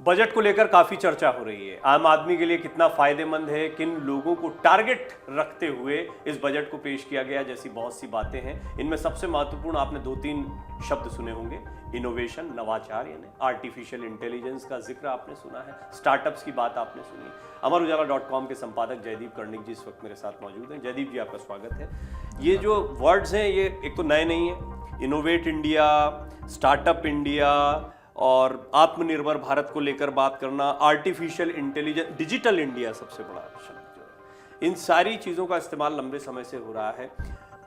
Budget को लेकर काफी चर्चा हो रही है। आम आदमी के लिए कितना फायदेमंद है, किन लोगों को टारगेट रखते हुए इस बजट को पेश किया गया, जैसी बहुत सी बातें हैं। इनमें सबसे महत्वपूर्ण आपने 2-3 शब्द सुने होंगे। इनोवेशन, नवाचार, यानी आर्टिफिशियल इंटेलिजेंस का जिक्र आपने सुना है, स्टार्टअप्स की बात आपने सुनी। अमरउजाला.com के संपादक जयदीप कर्णिक जी इस वक्त मेरे साथ मौजूद हैं। जयदीप जी, आपका स्वागत है। ये जो वर्ड्स हैं ये एक तो नए नहीं है, इनोवेट इंडिया, स्टार्टअप इंडिया और आत्मनिर्भर भारत को लेकर बात करना, आर्टिफिशियल इंटेलिजेंस, डिजिटल इंडिया सबसे बड़ा शब्द जो है। इन सारी चीज़ों का इस्तेमाल लंबे समय से हो रहा है।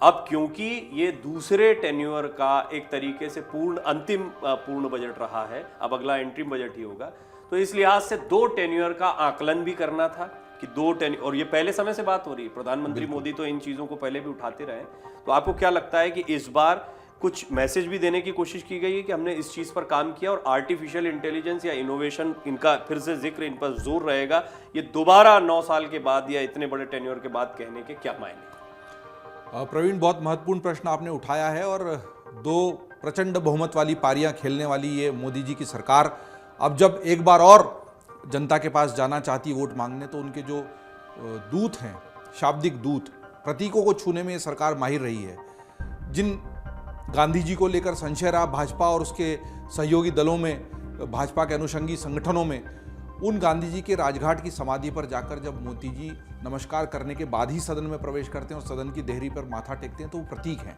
अब क्योंकि ये दूसरे टेन्योर का एक तरीके से अंतिम पूर्ण बजट रहा है, अब अगला एंट्रीम बजट ही होगा, तो इस लिहाज से 2 टेन्योर का आकलन भी करना था कि 2 टेन्योर, और ये पहले समय से बात हो रही है, प्रधानमंत्री मोदी तो इन चीज़ों को पहले भी उठाते रहे। तो आपको क्या लगता है कि इस बार कुछ मैसेज भी देने की कोशिश की गई है कि हमने इस चीज़ पर काम किया और आर्टिफिशियल इंटेलिजेंस या इनोवेशन, इनका फिर से जिक्र, इन पर जोर रहेगा, ये दोबारा 9 साल के बाद या इतने बड़े टेन्योर के बाद कहने के क्या मायने? प्रवीण, बहुत महत्वपूर्ण प्रश्न आपने उठाया है। और 2 प्रचंड बहुमत वाली पारियां खेलने वाली ये मोदी जी की सरकार अब जब एक बार और जनता के पास जाना चाहती वोट मांगने, तो उनके जो दूत हैं, शाब्दिक दूत, प्रतीकों को छूने में ये सरकार माहिर रही है। जिन गांधी जी को लेकर संशय रहा भाजपा और उसके सहयोगी दलों में, भाजपा के अनुषंगी संगठनों में, उन गांधी जी के राजघाट की समाधि पर जाकर जब मोदी जी नमस्कार करने के बाद ही सदन में प्रवेश करते हैं और सदन की देहरी पर माथा टेकते हैं, तो वो प्रतीक हैं।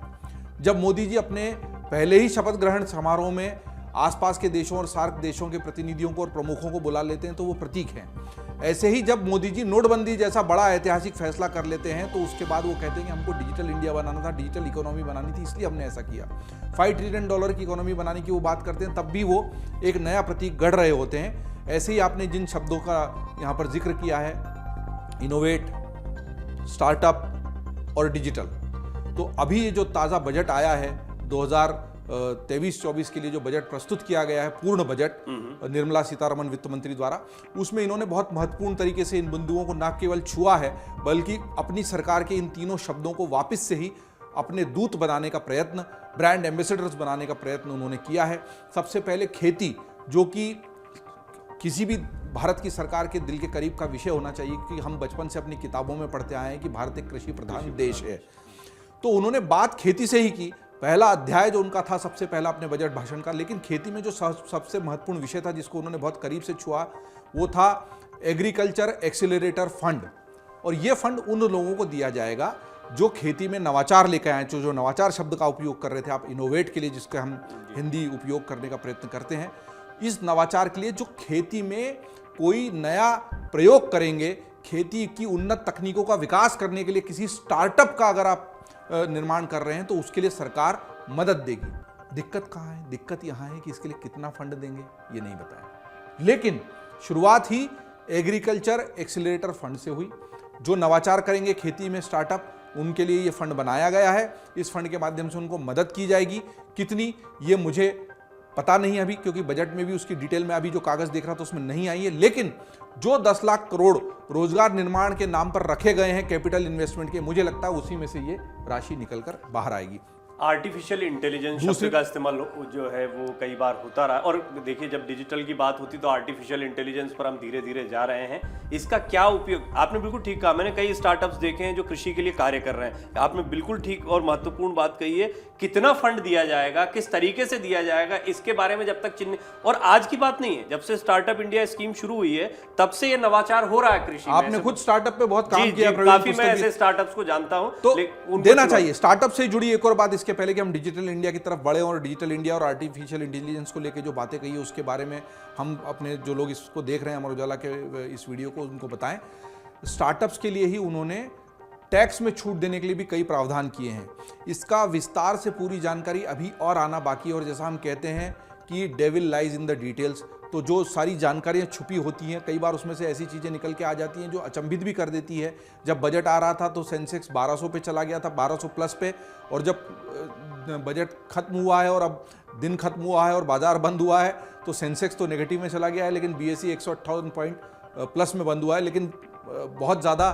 जब मोदी जी अपने पहले ही शपथ ग्रहण समारोह में आसपास के देशों और सार्क देशों के प्रतिनिधियों को और प्रमुखों को बुला लेते हैं, तो वो प्रतीक हैं। ऐसे ही जब मोदी जी नोटबंदी जैसा बड़ा ऐतिहासिक फैसला कर लेते हैं, तो उसके बाद वो कहते हैं कि हमको डिजिटल इंडिया बनाना था, डिजिटल इकोनॉमी बनानी थी, इसलिए हमने ऐसा किया। $5 ट्रिलियन की इकोनॉमी बनाने की वो बात करते हैं, तब भी वो एक नया प्रतीक गढ़ रहे होते हैं। ऐसे ही आपने जिन शब्दों का यहाँ पर जिक्र किया है, इनोवेट, स्टार्टअप और डिजिटल, तो अभी ये जो ताज़ा बजट आया है 2023-24 के लिए जो बजट प्रस्तुत किया गया है, पूर्ण बजट निर्मला सीतारमण वित्त मंत्री द्वारा, उसमें इन्होंने बहुत महत्वपूर्ण तरीके से इन बिंदुओं को न केवल छुआ है, बल्कि अपनी सरकार के इन तीनों शब्दों को वापस से ही अपने दूत बनाने का प्रयत्न, ब्रांड एम्बेसडर्स बनाने का प्रयत्न उन्होंने किया है। सबसे पहले खेती, जो कि किसी भी भारत की सरकार के दिल के करीब का विषय होना चाहिए, क्योंकि हम बचपन से अपनी किताबों में पढ़ते आए हैं कि भारत एक कृषि प्रधान देश है। तो उन्होंने बात खेती से ही की। पहला अध्याय जो उनका था सबसे पहला अपने बजट भाषण का, लेकिन खेती में जो सबसे महत्वपूर्ण विषय था जिसको उन्होंने बहुत करीब से छुआ, वो था एग्रीकल्चर एक्सीलरेटर फंड। और ये फंड उन लोगों को दिया जाएगा जो खेती में नवाचार लेकर आए, जो नवाचार शब्द का उपयोग कर रहे थे आप इनोवेट के लिए, जिसका हम हिंदी उपयोग करने का प्रयत्न करते हैं। इस नवाचार के लिए जो खेती में कोई नया प्रयोग करेंगे, खेती की उन्नत तकनीकों का विकास करने के लिए किसी स्टार्टअप का अगर आप निर्माण कर रहे हैं, तो उसके लिए सरकार मदद देगी। दिक्कत कहाँ है? दिक्कत यहाँ है कि इसके लिए कितना फंड देंगे ये नहीं बताया। लेकिन शुरुआत ही एग्रीकल्चर एक्सीलरेटर फंड से हुई। जो नवाचार करेंगे खेती में स्टार्टअप, उनके लिए ये फंड बनाया गया है। इस फंड के माध्यम से उनको मदद की जाएगी। कितनी, ये मुझे पता नहीं अभी, क्योंकि बजट में भी उसकी डिटेल में अभी जो कागज देख रहा था उसमें नहीं आई है। लेकिन जो 10 लाख करोड़ रोजगार निर्माण के नाम पर रखे गए हैं कैपिटल इन्वेस्टमेंट के, मुझे लगता है उसी में से ये राशि निकलकर बाहर आएगी। आर्टिफिशियल इंटेलिजेंस शब्द का इस्तेमाल जो है वो कई बार होता रहा, और देखिए जब डिजिटल की बात होती तो आर्टिफिशियल इंटेलिजेंस पर हम धीरे धीरे जा रहे हैं। इसका क्या उपयोग? आपने बिल्कुल ठीक कहा। मैंने कई स्टार्टअप्स देखे हैं जो कृषि के लिए कार्य कर रहे हैं। आपने बिल्कुल ठीक और महत्वपूर्ण बात कही है। कितना फंड दिया जाएगा, किस तरीके से दिया जाएगा, इसके बारे में जब तक चिन्ह, और आज की बात नहीं है, जब से स्टार्टअप इंडिया स्कीम शुरू हुई है तब से ये नवाचार हो रहा है कृषि में। आपने खुद स्टार्टअप पे बहुत काम किया, काफी मैं ऐसे स्टार्टअप्स को जानता हूं, तो देना चाहिए। स्टार्टअप से जुड़ी एक और बात, इसके पहले कि हम डिजिटल इंडिया की तरफ बढ़े, और डिजिटल इंडिया और आर्टिफिशियल इंटेलिजेंस को लेकर जो बातें कही है उसके बारे में हम अपने जो लोग इसको देख रहे हैं अमर उजाला के इस वीडियो को, उनको बताएं। स्टार्टअप्स के लिए ही उन्होंने टैक्स में छूट देने के लिए भी कई प्रावधान किए हैं। इसका विस्तार से पूरी जानकारी अभी और आना बाकी है। और जैसा हम कहते हैं कि devil lies in the details, तो जो सारी जानकारियां छुपी होती हैं, कई बार उसमें से ऐसी चीज़ें निकल के आ जाती हैं जो अचंभित भी कर देती है। जब बजट आ रहा था तो सेंसेक्स 1200 पे चला गया था, 1200 प्लस पे, और जब बजट खत्म हुआ है और अब दिन खत्म हुआ है और बाजार बंद हुआ है, तो सेंसेक्स तो नेगेटिव में चला गया है, लेकिन BSE 158 पॉइंट प्लस में बंद हुआ है। लेकिन बहुत ज़्यादा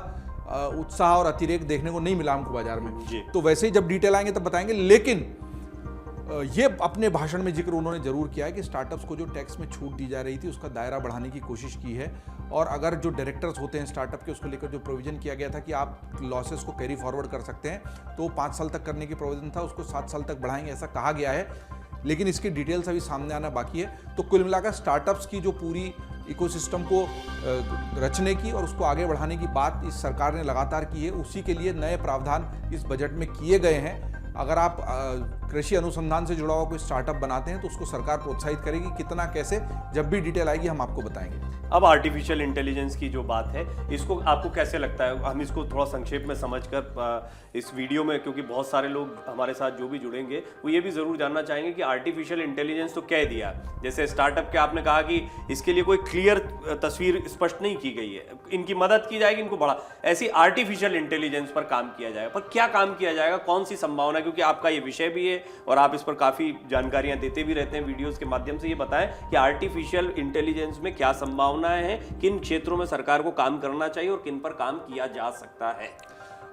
उत्साह और अतिरेक देखने को नहीं मिला हमको बाजार में। तो वैसे ही जब डिटेल आएंगे तब बताएंगे। लेकिन ये अपने भाषण में जिक्र उन्होंने जरूर किया है कि स्टार्टअप्स को जो टैक्स में छूट दी जा रही थी उसका दायरा बढ़ाने की कोशिश की है, और अगर जो डायरेक्टर्स होते हैं स्टार्टअप के उसको लेकर जो प्रोविजन किया गया था कि आप लॉसेस को कैरी फॉरवर्ड कर सकते हैं, तो 5 साल तक करने की प्रोविजन था, उसको 7 साल तक बढ़ाएंगे ऐसा कहा गया है, लेकिन इसकी डिटेल्स अभी सामने आना बाकी है। तो कुल मिलाकर स्टार्टअप्स की जो पूरी इकोसिस्टम को रचने की और उसको आगे बढ़ाने की बात इस सरकार ने लगातार की है, उसी के लिए नए प्रावधान इस बजट में किए गए हैं। अगर आप कृषि अनुसंधान से जुड़ा हुआ कोई स्टार्टअप बनाते हैं तो उसको सरकार प्रोत्साहित करेगी, कितना कैसे, जब भी डिटेल आएगी हम आपको बताएंगे। अब आर्टिफिशियल इंटेलिजेंस की जो बात है, इसको आपको कैसे लगता है, हम इसको थोड़ा संक्षेप में समझकर इस वीडियो में, क्योंकि बहुत सारे लोग हमारे साथ जो भी जुड़ेंगे वो ये भी ज़रूर जानना चाहेंगे कि आर्टिफिशियल इंटेलिजेंस तो कह दिया, जैसे स्टार्टअप के आपने कहा कि इसके लिए कोई क्लियर तस्वीर स्पष्ट नहीं की गई है, इनकी मदद की जाएगी, इनको बढ़ा, ऐसी आर्टिफिशियल इंटेलिजेंस पर काम किया जाएगा, पर क्या काम किया जाएगा, कौन सी संभावना, क्योंकि आपका ये विषय भी है और आप इस पर काफ़ी जानकारियाँ देते भी रहते हैं वीडियोज़ के माध्यम से, ये बताएं कि आर्टिफिशियल इंटेलिजेंस में क्या संभावनाएं हैं, किन क्षेत्रों में सरकार को काम करना चाहिए और किन पर काम किया जा सकता है।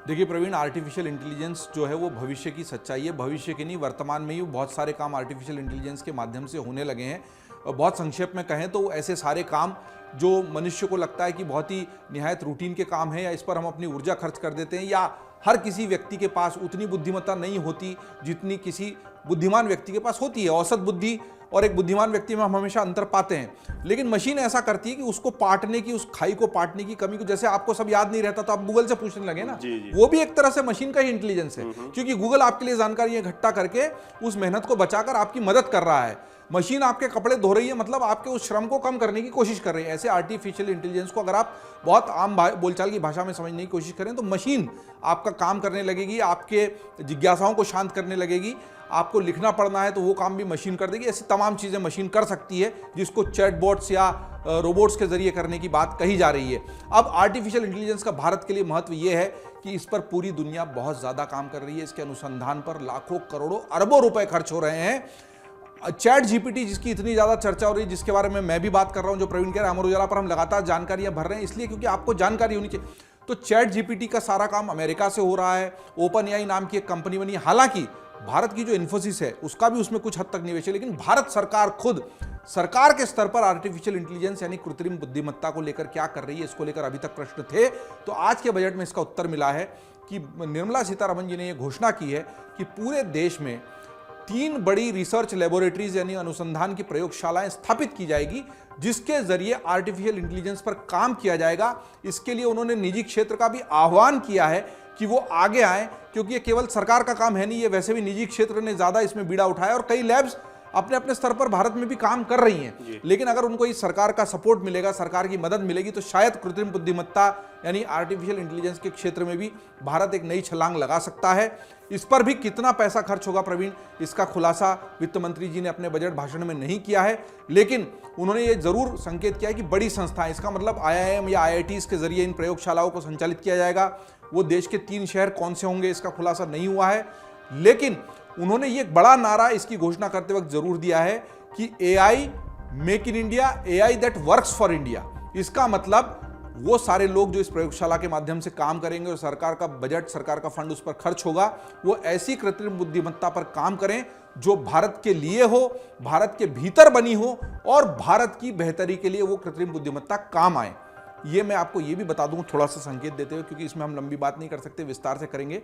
देखिए प्रवीण, आर्टिफिशियल इंटेलिजेंस जो है वो भविष्य की सच्चाई है, भविष्य की नहीं, वर्तमान में ही बहुत सारे काम आर्टिफिशियल इंटेलिजेंस के माध्यम से होने लगे हैं। बहुत संक्षेप में कहें तो ऐसे सारे काम जो मनुष्य को लगता है कि बहुत ही निहायत रूटीन के काम है, या इस पर हम अपनी ऊर्जा खर्च कर देते हैं, या हर किसी व्यक्ति के पास उतनी बुद्धिमत्ता नहीं होती जितनी किसी बुद्धिमान व्यक्ति के पास होती है। औसत बुद्धि और एक बुद्धिमान व्यक्ति में हम हमेशा अंतर पाते हैं, लेकिन मशीन ऐसा करती है कि उसको पाटने की, उस खाई को पाटने की कमी को, जैसे आपको सब याद नहीं रहता तो आप गूगल से पूछने लगे ना, वो भी एक तरह से मशीन का ही इंटेलिजेंस है, क्योंकि गूगल आपके लिए जानकारी इकट्ठा करके उस मेहनत को बचाकर आपकी मदद कर रहा है। मशीन आपके कपड़े धो रही है, मतलब आपके उस श्रम को कम करने की कोशिश कर रही है। ऐसे आर्टिफिशियल इंटेलिजेंस को अगर आप बहुत आम बोलचाल की भाषा में समझने की कोशिश करें तो मशीन आपका काम करने लगेगी, आपके जिज्ञासाओं को शांत करने लगेगी, आपको लिखना पढ़ना है तो वो काम भी मशीन कर देगी। ऐसी तमाम चीज़ें मशीन कर सकती है जिसको चैटबॉट्स या रोबोट्स के जरिए करने की बात कही जा रही है। अब आर्टिफिशियल इंटेलिजेंस का भारत के लिए महत्व ये है कि इस पर पूरी दुनिया बहुत ज़्यादा काम कर रही है, इसके अनुसंधान पर लाखों करोड़ों अरबों रुपए खर्च हो रहे हैं। चैट जीपीटी जिसकी इतनी ज़्यादा चर्चा हो रही है, जिसके बारे में मैं भी बात कर रहा हूं, जो प्रवीण कह रहे हैं, अमर उजाला पर हम लगातार जानकारियां भर रहे हैं, इसलिए क्योंकि आपको जानकारी होनी चाहिए। तो चैट जीपीटी का सारा काम अमेरिका से हो रहा है, ओपन एआई नाम की एक कंपनी बनी है। हालांकि भारत की जो इन्फोसिस है उसका भी उसमें कुछ हद तक निवेश है, लेकिन भारत सरकार खुद सरकार के स्तर पर आर्टिफिशियल इंटेलिजेंस यानी कृत्रिम बुद्धिमत्ता को लेकर क्या कर रही है, इसको लेकर अभी तक प्रश्न थे। तो आज के बजट में इसका उत्तर मिला है कि निर्मला सीतारमण जी ने यह घोषणा की है कि पूरे देश में 3 बड़ी रिसर्च लेबोरेटरीज यानी अनुसंधान की प्रयोगशालाएं स्थापित की जाएगी, जिसके जरिए आर्टिफिशियल इंटेलिजेंस पर काम किया जाएगा। इसके लिए उन्होंने निजी क्षेत्र का भी आह्वान किया है कि वो आगे आए, क्योंकि ये केवल सरकार का काम है नहीं, ये वैसे भी निजी क्षेत्र ने ज्यादा इसमें बीड़ा उठाया और कई लैब्स अपने अपने स्तर पर भारत में भी काम कर रही हैं। लेकिन अगर उनको इस सरकार का सपोर्ट मिलेगा, सरकार की मदद मिलेगी, तो शायद कृत्रिम बुद्धिमत्ता यानी आर्टिफिशियल इंटेलिजेंस के क्षेत्र में भी भारत एक नई छलांग लगा सकता है। इस पर भी कितना पैसा खर्च होगा प्रवीण, इसका खुलासा वित्त मंत्री जी ने अपने बजट भाषण में नहीं किया है, लेकिन उन्होंने ये जरूर संकेत किया है कि बड़ी संस्थाएं, इसका मतलब IIM या IITs के जरिए इन प्रयोगशालाओं को संचालित किया जाएगा। वो देश के 3 शहर कौन से होंगे इसका खुलासा नहीं हुआ है, लेकिन उन्होंने ये बड़ा नारा इसकी घोषणा करते वक्त जरूर दिया है कि AI make in India, AI that works for India. इसका मतलब वो सारे लोग जो इस प्रयोगशाला के माध्यम से काम करेंगे और सरकार का बजट, सरकार का फंड उस पर खर्च होगा, वो ऐसी कृत्रिम बुद्धिमत्ता पर काम करें जो भारत के लिए हो, भारत के भीतर बनी हो और भारत की बेहतरी के लिए वो कृत्रिम बुद्धिमत्ता काम आए। ये मैं आपको ये भी बता दूं थोड़ा सा संकेत देते हुए, क्योंकि इसमें हम लंबी बात नहीं कर सकते, विस्तार से करेंगे।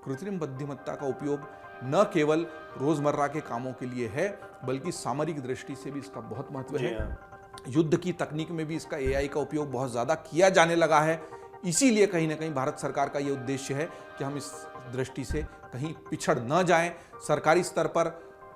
कृत्रिम बुद्धिमत्ता का उपयोग न केवल रोजमर्रा के कामों के लिए है, बल्कि सामरिक दृष्टि से भी इसका बहुत महत्व है। युद्ध की तकनीक में भी इसका AI का उपयोग बहुत ज्यादा किया जाने लगा है। इसीलिए कहीं ना कहीं भारत सरकार का ये उद्देश्य है कि हम इस दृष्टि से कहीं पिछड़ न जाएं। सरकारी स्तर पर,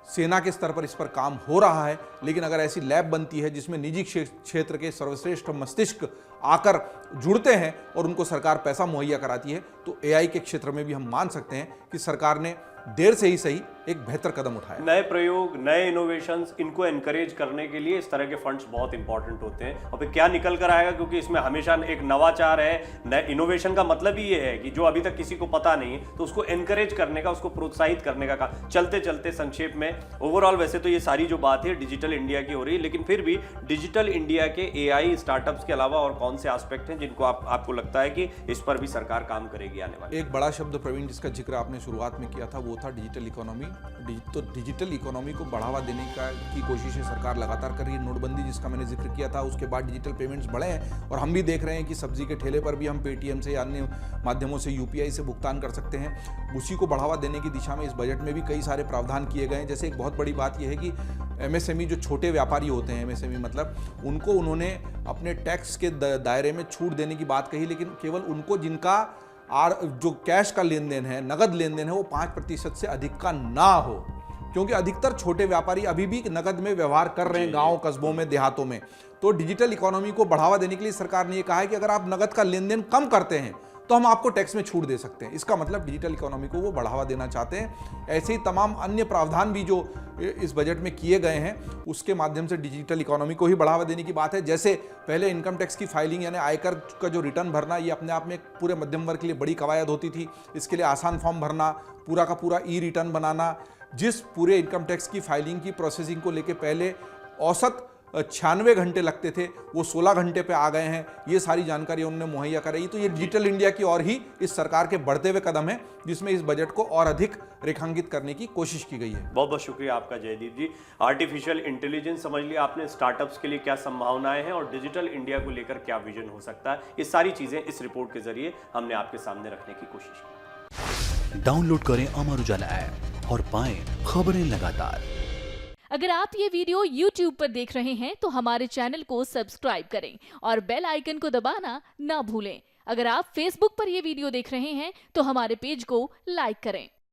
सेना के स्तर पर इस पर काम हो रहा है, लेकिन अगर ऐसी लैब बनती है जिसमें निजी क्षेत्र के सर्वश्रेष्ठ मस्तिष्क आकर जुड़ते हैं और उनको सरकार पैसा मुहैया कराती है, तो AI के क्षेत्र में भी हम मान सकते हैं कि सरकार ने देर से ही सही एक बेहतर कदम उठाया। नए प्रयोग, नए इनोवेशंस, इनको एनकरेज करने के लिए इस तरह के फंड्स बहुत इंपॉर्टेंट होते हैं। और फिर क्या निकल कर आएगा, क्योंकि इसमें हमेशा एक नवाचार है। नए इनोवेशन का मतलब ही ये है कि जो अभी तक किसी को पता नहीं है तो उसको एनकरेज करने का, उसको प्रोत्साहित करने का काम। चलते चलते संक्षेप में ओवरऑल वैसे तो ये सारी जो बात है डिजिटल इंडिया की हो रही है, लेकिन फिर भी डिजिटल इंडिया के AI स्टार्टअप्स के अलावा और कौन से एस्पेक्ट हैं जिनको आपको लगता है कि इस पर भी सरकार काम करेगी आने वाले? एक बड़ा शब्द प्रवीण जिसका जिक्र आपने शुरुआत में किया था वो था डिजिटल इकोनॉमी। तो डिजिटल इकोनॉमी को बढ़ावा देने की कोशिशें सरकार लगातार कर रही है। नोटबंदी जिसका मैंने जिक्र किया था, उसके बाद डिजिटल पेमेंट्स बढ़े हैं और हम भी देख रहे हैं कि सब्जी के ठेले पर भी हम पेटीएम से या अन्य माध्यमों से यूपीआई से भुगतान कर सकते हैं। उसी को बढ़ावा देने की दिशा में इस बजट में भी कई सारे प्रावधान किए गए हैं। जैसे एक बहुत बड़ी बात यह है कि एमएसएमई जो छोटे व्यापारी होते हैं, एमएसएमई मतलब उनको उन्होंने अपने टैक्स के दायरे में छूट देने की बात कही, लेकिन केवल उनको जिनका जो कैश का लेन देन है, नगद लेन देन है, वो 5% से अधिक का ना हो, क्योंकि अधिकतर छोटे व्यापारी अभी भी नगद में व्यवहार कर रहे हैं गांव कस्बों में, देहातों में। तो डिजिटल इकोनॉमी को बढ़ावा देने के लिए सरकार ने ये कहा है कि अगर आप नगद का लेन देन कम करते हैं तो हम आपको टैक्स में छूट दे सकते हैं। इसका मतलब डिजिटल इकोनॉमी को वो बढ़ावा देना चाहते हैं। ऐसे ही तमाम अन्य प्रावधान भी जो इस बजट में किए गए हैं, उसके माध्यम से डिजिटल इकोनॉमी को ही बढ़ावा देने की बात है। जैसे पहले इनकम टैक्स की फाइलिंग यानी आयकर का जो रिटर्न भरना, ये अपने आप में एक पूरे मध्यम वर्ग के लिए बड़ी कवायद होती थी। इसके लिए आसान फॉर्म भरना, पूरा का पूरा ई रिटर्न बनाना, जिस पूरे इनकम टैक्स की फाइलिंग की प्रोसेसिंग को लेके पहले औसत 96 घंटे लगते थे, वो 16 घंटे पे आ गए हैं। ये सारी जानकारी उन्होंने मुहैया कराई। तो ये डिजिटल इंडिया की और ही इस सरकार के बढ़ते हुए कदम है, जिसमें इस बजट को और अधिक रेखांकित करने की कोशिश की गई है। बहुत बहुत शुक्रिया आपका जयदीप जी। आर्टिफिशियल इंटेलिजेंस समझ लिया आपने, स्टार्टअप्स के लिए क्या संभावनाएं हैं और डिजिटल इंडिया को लेकर क्या विजन हो सकता है, ये सारी चीजें इस रिपोर्ट के जरिए हमने आपके सामने रखने की कोशिश की। डाउनलोड करें अमर उजाला ऐप और पाएं खबरें लगातार। अगर आप ये वीडियो YouTube पर देख रहे हैं तो हमारे चैनल को सब्सक्राइब करें और बेल आइकन को दबाना ना भूलें। अगर आप Facebook पर ये वीडियो देख रहे हैं तो हमारे पेज को लाइक करें।